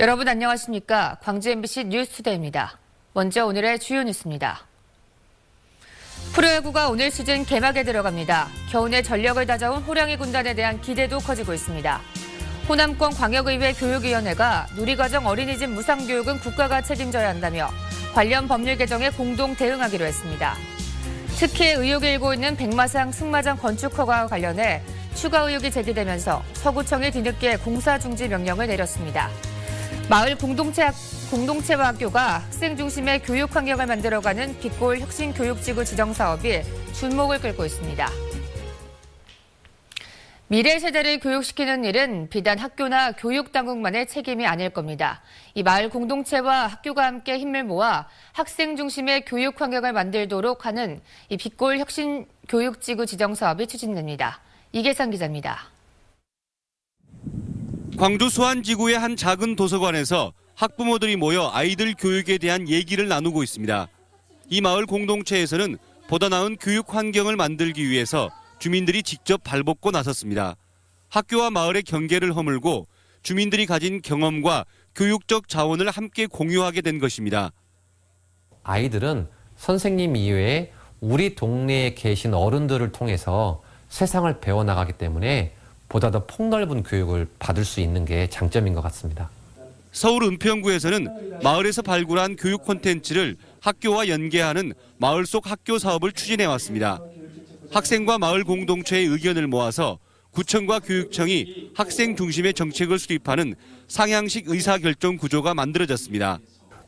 여러분 안녕하십니까? 광주 MBC 뉴스투데이입니다. 먼저 오늘의 주요 뉴스입니다. 프로야구가 오늘 시즌 개막에 들어갑니다. 겨우내 전력을 다져온 호랑이 군단에 대한 기대도 커지고 있습니다. 호남권 광역의회 교육위원회가 누리과정 어린이집 무상교육은 국가가 책임져야 한다며 관련 법률 개정에 공동 대응하기로 했습니다. 특히 의혹이 일고 있는 백마상 승마장 건축 허가와 관련해 추가 의혹이 제기되면서 서구청이 뒤늦게 공사 중지 명령을 내렸습니다. 마을 공동체와 학교가 학생 중심의 교육 환경을 만들어가는 빛골 혁신교육지구 지정 사업이 주목을 끌고 있습니다. 미래 세대를 교육시키는 일은 비단 학교나 교육당국만의 책임이 아닐 겁니다. 이 마을 공동체와 학교가 함께 힘을 모아 학생 중심의 교육 환경을 만들도록 하는 이 빛골 혁신교육지구 지정 사업이 추진됩니다. 이계상 기자입니다. 광주 수안지구의 한 작은 도서관에서 학부모들이 모여 아이들 교육에 대한 얘기를 나누고 있습니다. 이 마을 공동체에서는 보다 나은 교육 환경을 만들기 위해서 주민들이 직접 발벗고 나섰습니다. 학교와 마을의 경계를 허물고 주민들이 가진 경험과 교육적 자원을 함께 공유하게 된 것입니다. 아이들은 선생님 이외에 우리 동네에 계신 어른들을 통해서 세상을 배워나가기 때문에 보다 더 폭넓은 교육을 받을 수 있는 게 장점인 것 같습니다. 서울 은평구에서는 마을에서 발굴한 교육 콘텐츠를 학교와 연계하는 마을 속 학교 사업을 추진해 왔습니다. 학생과 마을 공동체의 의견을 모아서 구청과 교육청이 학생 중심의 정책을 수립하는 상향식 의사결정 구조가 만들어졌습니다.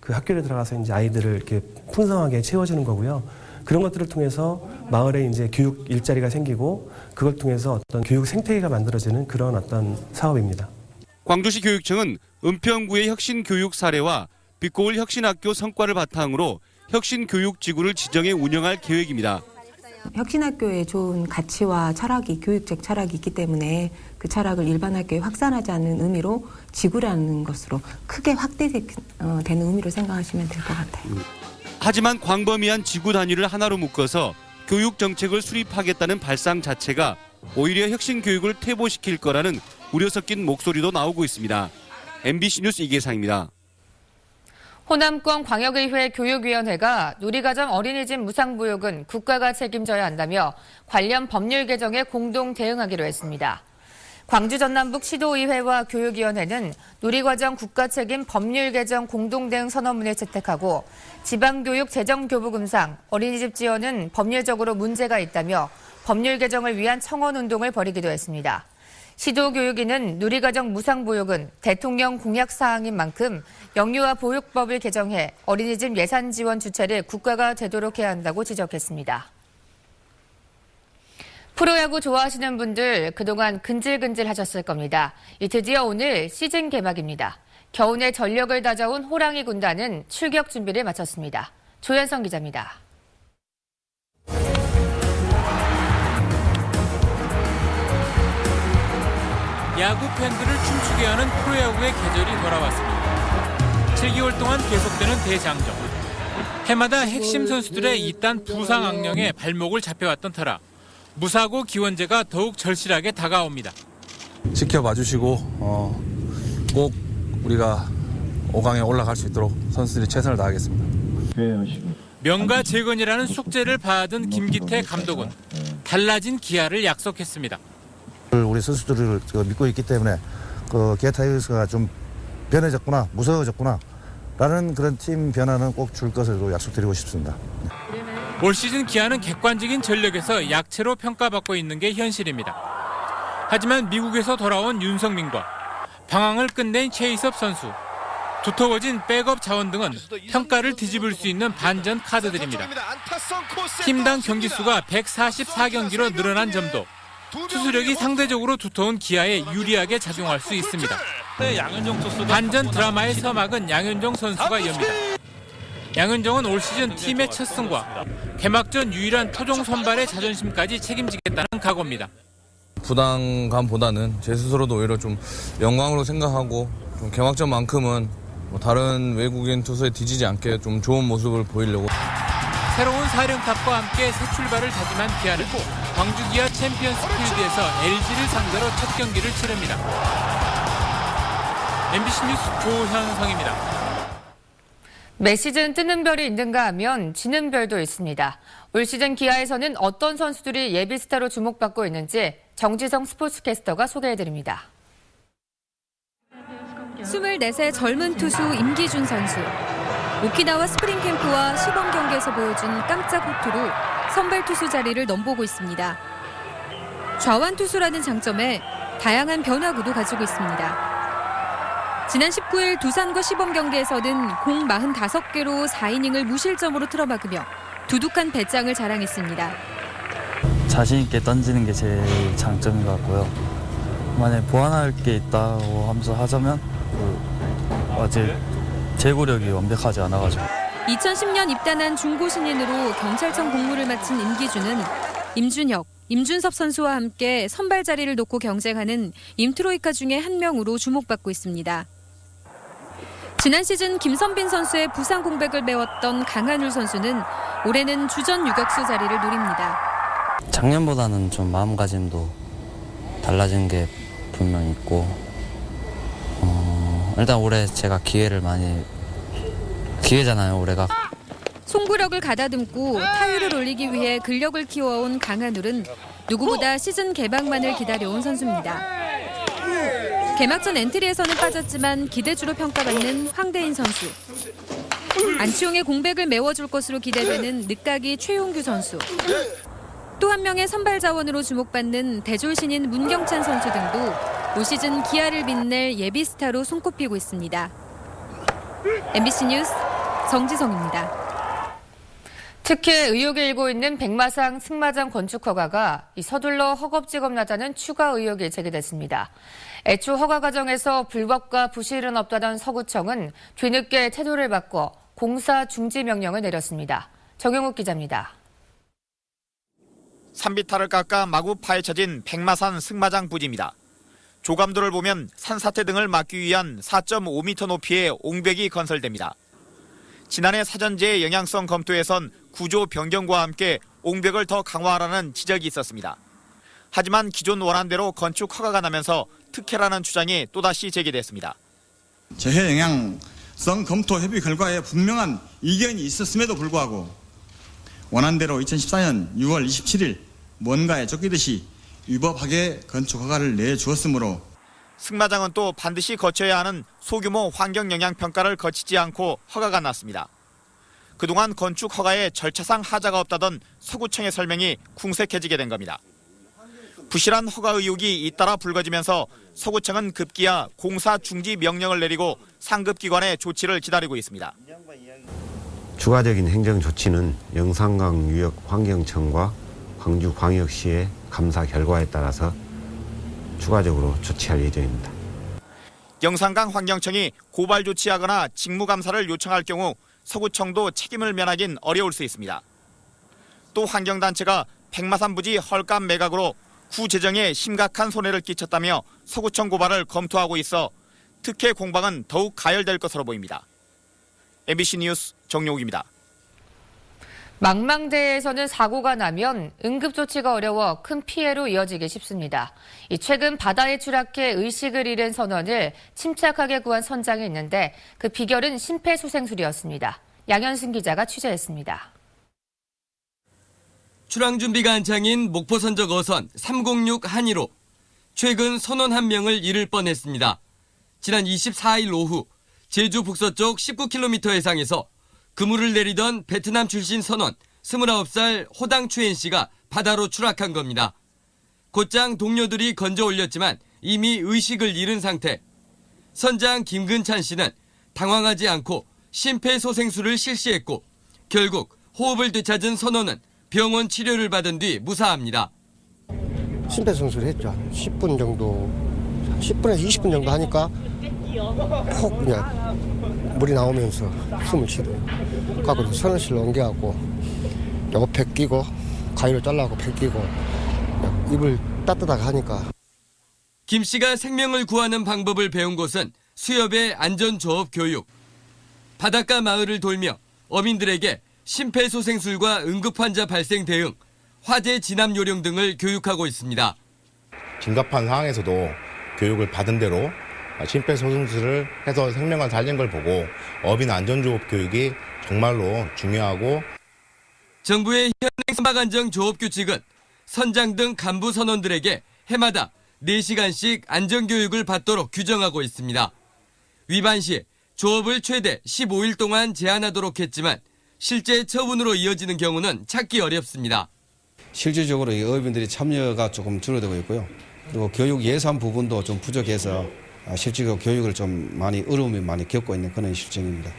그 학교에 들어가서 이제 아이들을 이렇게 풍성하게 채워주는 거고요. 그런 것들을 통해서 마을에 이제 교육 일자리가 생기고 그걸 통해서 어떤 교육 생태계가 만들어지는 그런 어떤 사업입니다. 광주시 교육청은 은평구의 혁신교육 사례와 빛골 혁신학교 성과를 바탕으로 혁신교육지구를 지정해 운영할 계획입니다. 혁신학교에 좋은 가치와 철학이 교육적 철학이 있기 때문에 그 철학을 일반 학교에 확산하지 않는 의미로 지구라는 것으로 크게 확대되는 의미로 생각하시면 될 것 같아요. 하지만 광범위한 지구 단위를 하나로 묶어서 교육 정책을 수립하겠다는 발상 자체가 오히려 혁신 교육을 퇴보시킬 거라는 우려 섞인 목소리도 나오고 있습니다. MBC 뉴스 이계상입니다. 호남권 광역의회 교육위원회가 누리과정 어린이집 무상보육은 국가가 책임져야 한다며 관련 법률 개정에 공동 대응하기로 했습니다. 광주 전남북 시도의회와 교육위원회는 누리과정 국가책임 법률 개정 공동대응 선언문을 채택하고 지방교육 재정교부금상 어린이집 지원은 법률적으로 문제가 있다며 법률 개정을 위한 청원운동을 벌이기도 했습니다. 시도교육위는 누리과정 무상보육은 대통령 공약 사항인 만큼 영유아 보육법을 개정해 어린이집 예산 지원 주체를 국가가 되도록 해야 한다고 지적했습니다. 프로야구 좋아하시는 분들 그동안 근질근질 하셨을 겁니다. 드디어 오늘 시즌 개막입니다. 겨우내 전력을 다져온 호랑이 군단은 출격 준비를 마쳤습니다. 조현성 기자입니다. 야구 팬들을 춤추게 하는 프로야구의 계절이 돌아왔습니다. 7개월 동안 계속되는 대장정. 해마다 핵심 선수들의 이딴 부상 악령에 발목을 잡혀왔던 터라 무사고 기원제가 더욱 절실하게 다가옵니다. 지켜봐 주시고 꼭 우리가 5강에 올라갈 수 있도록 선수들이 최선을 다하겠습니다. 명가 재건이라는 숙제를 받은 김기태 감독은 달라진 기아를 약속했습니다. 우리 선수들을 믿고 있기 때문에 기아 타이거스가 좀 변해졌구나, 무서워졌구나 라는 그런 팀 변화는 꼭 줄 것으로 약속드리고 싶습니다. 올 시즌 기아는 객관적인 전력에서 약체로 평가받고 있는 게 현실입니다. 하지만 미국에서 돌아온 윤성민과 방황을 끝낸 최희섭 선수, 두터워진 백업 자원 등은 평가를 뒤집을 수 있는 반전 카드들입니다. 팀당 경기 수가 144경기로 늘어난 점도 투수력이 상대적으로 두터운 기아에 유리하게 작용할 수 있습니다. 반전 드라마의 서막은 양현종 선수가 엽니다. 양현종은 올 시즌 팀의 첫 승과 개막전 유일한 토종 선발의 자존심까지 책임지겠다는 각오입니다. 부담감보다는 제 스스로도 오히려 좀 영광으로 생각하고 좀 개막전만큼은 다른 외국인 투수에 뒤지지 않게 좀 좋은 모습을 보이려고. 새로운 사령탑과 함께 새 출발을 다짐한 기아는 광주 기아 챔피언스 필드에서 LG를 상대로 첫 경기를 치릅니다. MBC 뉴스 조현성입니다. 매 시즌 뜨는 별이 있는가 하면 지는 별도 있습니다. 올 시즌 기아에서는 어떤 선수들이 예비스타로 주목받고 있는지 정지성 스포츠캐스터가 소개해드립니다. 24세 젊은 투수 임기준 선수. 오키나와 스프링 캠프와 시범 경기에서 보여준 깜짝 호투로 선발 투수 자리를 넘보고 있습니다. 좌완 투수라는 장점에 다양한 변화구도 가지고 있습니다. 지난 19일 두산과 시범 경기에서는 공 45개로 4이닝을 무실점으로 틀어막으며 두둑한 배짱을 자랑했습니다. 자신 있게 던지는 게 제일 장점인 것 같고요. 만약에 보완할 게 있다고 하면서 하자면 아직 제구력이 완벽하지 않아가지고. 2010년 입단한 중고 신인으로 경찰청 복무를 마친 임기준은 임준혁, 임준섭 선수와 함께 선발 자리를 놓고 경쟁하는 임트로이카 중에 한 명으로 주목받고 있습니다. 지난 시즌 김선빈 선수의 부상 공백을 메웠던 강한울 선수는 올해는 주전 유격수 자리를 노립니다. 작년보다는 좀 마음가짐도 달라진 게 분명히 있고 일단 올해 제가 기회잖아요, 올해가. 송구력을 가다듬고 타율을 올리기 위해 근력을 키워온 강한울은 누구보다 시즌 개막만을 기다려온 선수입니다. 개막전 엔트리에서는 빠졌지만 기대주로 평가받는 황대인 선수. 안치홍의 공백을 메워줄 것으로 기대되는 늦가기 최용규 선수. 또 한 명의 선발 자원으로 주목받는 대졸 신인 문경찬 선수 등도 올 시즌 기아를 빛낼 예비 스타로 손꼽히고 있습니다. MBC 뉴스 정지성입니다. 특히 의혹이 일고 있는 백마상 승마장 건축 허가가 서둘러 허겁지겁 나자는 추가 의혹이 제기됐습니다. 애초 허가 과정에서 불법과 부실은 없다던 서구청은 뒤늦게 태도를 바꿔 공사 중지 명령을 내렸습니다. 정용욱 기자입니다. 산비탈을 깎아 마구 파헤쳐진 백마산 승마장 부지입니다. 조감도를 보면 산사태 등을 막기 위한 4.5m 높이의 옹벽이 건설됩니다. 지난해 사전제의 영향성 검토에선 구조 변경과 함께 옹벽을 더 강화하라는 지적이 있었습니다. 하지만 기존 원안대로 건축 허가가 나면서 특혜라는 주장이 또다시 제기됐습니다. 재해 영향성 검토 협의 결과에 분명한 이견이 있었음에도 불구하고 원안대로 2014년 6월 27일 뭔가에 쫓기듯이 위법하게 건축 허가를 내주었으므로 승마장은 또 반드시 거쳐야 하는 소규모 환경영향평가를 거치지 않고 허가가 났습니다. 그동안 건축 허가에 절차상 하자가 없다던 서구청의 설명이 궁색해지게 된 겁니다. 부실한 허가 의혹이 잇따라 불거지면서 서구청은 급기야 공사 중지 명령을 내리고 상급기관의 조치를 기다리고 있습니다. 추가적인 행정 조치는 영산강 유역 환경청과 광주광역시의 감사 결과에 따라서 추가적으로 조치할 예정입니다. 영산강 환경청이 고발 조치하거나 직무감사를 요청할 경우 서구청도 책임을 면하긴 어려울 수 있습니다. 또 환경단체가 백마산 부지 헐값 매각으로 구 재정에 심각한 손해를 끼쳤다며 서구청 고발을 검토하고 있어 특혜 공방은 더욱 가열될 것으로 보입니다. MBC 뉴스 정용욱입니다. 망망대해에서는 사고가 나면 응급조치가 어려워 큰 피해로 이어지기 쉽습니다. 최근 바다에 추락해 의식을 잃은 선원을 침착하게 구한 선장이 있는데 그 비결은 심폐소생술이었습니다. 양현승 기자가 취재했습니다. 출항 준비가 한창인 목포 선적 어선 306 한이로 최근 선원 한 명을 잃을 뻔했습니다. 지난 24일 오후 제주 북서쪽 19km 해상에서 그물을 내리던 베트남 출신 선원 29살 호당 추엔 씨가 바다로 추락한 겁니다. 곧장 동료들이 건져 올렸지만 이미 의식을 잃은 상태. 선장 김근찬 씨는 당황하지 않고 심폐소생술을 실시했고 결국 호흡을 되찾은 선원은 병원 치료를 받은 뒤 무사합니다. 심폐소생술을 했죠. 10분 정도, 10분에서 20분 정도 하니까 폭 그냥 물이 나오면서 숨을 쉬더라고요. 그래서 선원실로 옮겨갖고 옆에 끼고 가위로 잘라갖고 배 끼고 입을 따뜻하게 하니까. 김 씨가 생명을 구하는 방법을 배운 곳은 수협의 안전조업 교육. 바닷가 마을을 돌며 어민들에게 심폐소생술과 응급환자 발생 대응, 화재 진압 요령 등을 교육하고 있습니다. 긴급한 상황에서도 교육을 받은 대로 심폐소생술을 해서 생명을 살린 걸 보고 어민 안전조업 교육이 정말로 중요하고 정부의 현행 선박안전 조업 규칙은 선장 등 간부 선원들에게 해마다 4시간씩 안전교육을 받도록 규정하고 있습니다. 위반 시 조업을 최대 15일 동안 제한하도록 했지만 실제 처분으로 이어지는 경우는 찾기 어렵습니다. 실질적으로 이 어민들이 참여가 조금 줄어들고 있고요. 그리고 교육 예산 부분도 좀 부족해서 실질적으로 교육을 좀 어려움을 많이 겪고 있는 그런 실정입니다.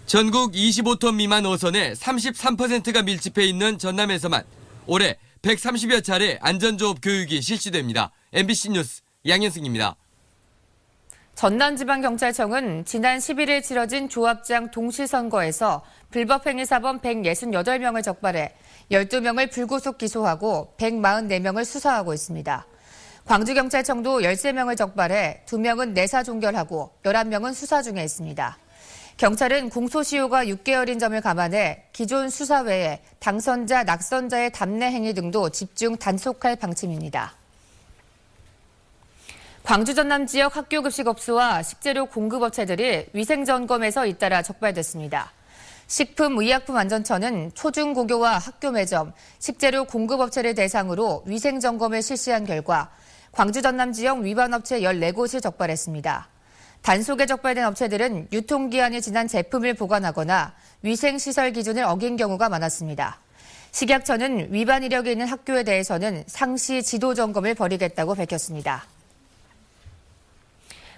전국 25톤 미만 어선의 33%가 밀집해 있는 전남에서만 올해 130여 차례 안전조업 교육이 실시됩니다. MBC 뉴스 양현승입니다. 전남지방경찰청은 지난 11일 치러진 조합장 동시선거에서 불법행위 사범 168명을 적발해 12명을 불구속 기소하고 144명을 수사하고 있습니다. 광주경찰청도 13명을 적발해 2명은 내사 종결하고 11명은 수사 중에 있습니다. 경찰은 공소시효가 6개월인 점을 감안해 기존 수사 외에 당선자, 낙선자의 답례 행위 등도 집중 단속할 방침입니다. 광주 전남 지역 학교 급식업소와 식재료 공급업체들이 위생점검에서 잇따라 적발됐습니다. 식품의약품안전처는 초중고교와 학교 매점, 식재료 공급업체를 대상으로 위생점검을 실시한 결과 광주 전남 지역 위반업체 14곳을 적발했습니다. 단속에 적발된 업체들은 유통기한이 지난 제품을 보관하거나 위생시설 기준을 어긴 경우가 많았습니다. 식약처는 위반 이력이 있는 학교에 대해서는 상시 지도 점검을 벌이겠다고 밝혔습니다.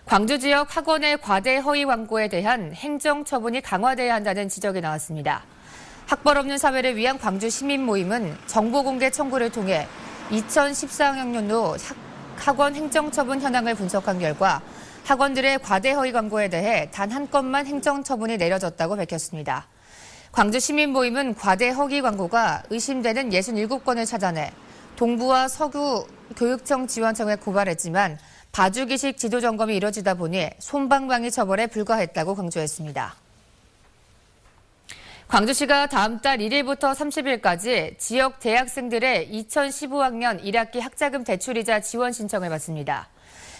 광주 지역 학원의 과대 허위 광고에 대한 행정 처분이 강화돼야 한다는 지적이 나왔습니다. 학벌 없는 사회를 위한 광주 시민 모임은 정보 공개 청구를 통해 2014학년도 학원 행정 처분 현황을 분석한 결과 학원들의 과대 허위 광고에 대해 단 한 건만 행정 처분이 내려졌다고 밝혔습니다. 광주 시민 모임은 과대 허위 광고가 의심되는 67건을 찾아내 동부와 서구 교육청 지원청에 고발했지만 봐주기식 지도 점검이 이뤄지다 보니 솜방망이 처벌에 불과했다고 강조했습니다. 광주시가 다음 달 1일부터 30일까지 지역 대학생들의 2015학년 1학기 학자금 대출이자 지원 신청을 받습니다.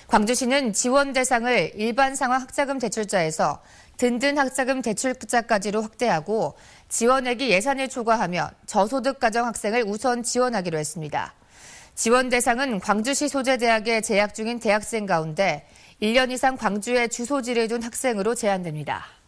광주시는 지원 대상을 일반 상황 학자금 대출자에서 든든 학자금 대출자까지로 확대하고 지원액이 예산을 초과하며 저소득 가정 학생을 우선 지원하기로 했습니다. 지원 대상은 광주시 소재 대학에 재학 중인 대학생 가운데 1년 이상 광주에 주소지를 둔 학생으로 제한됩니다.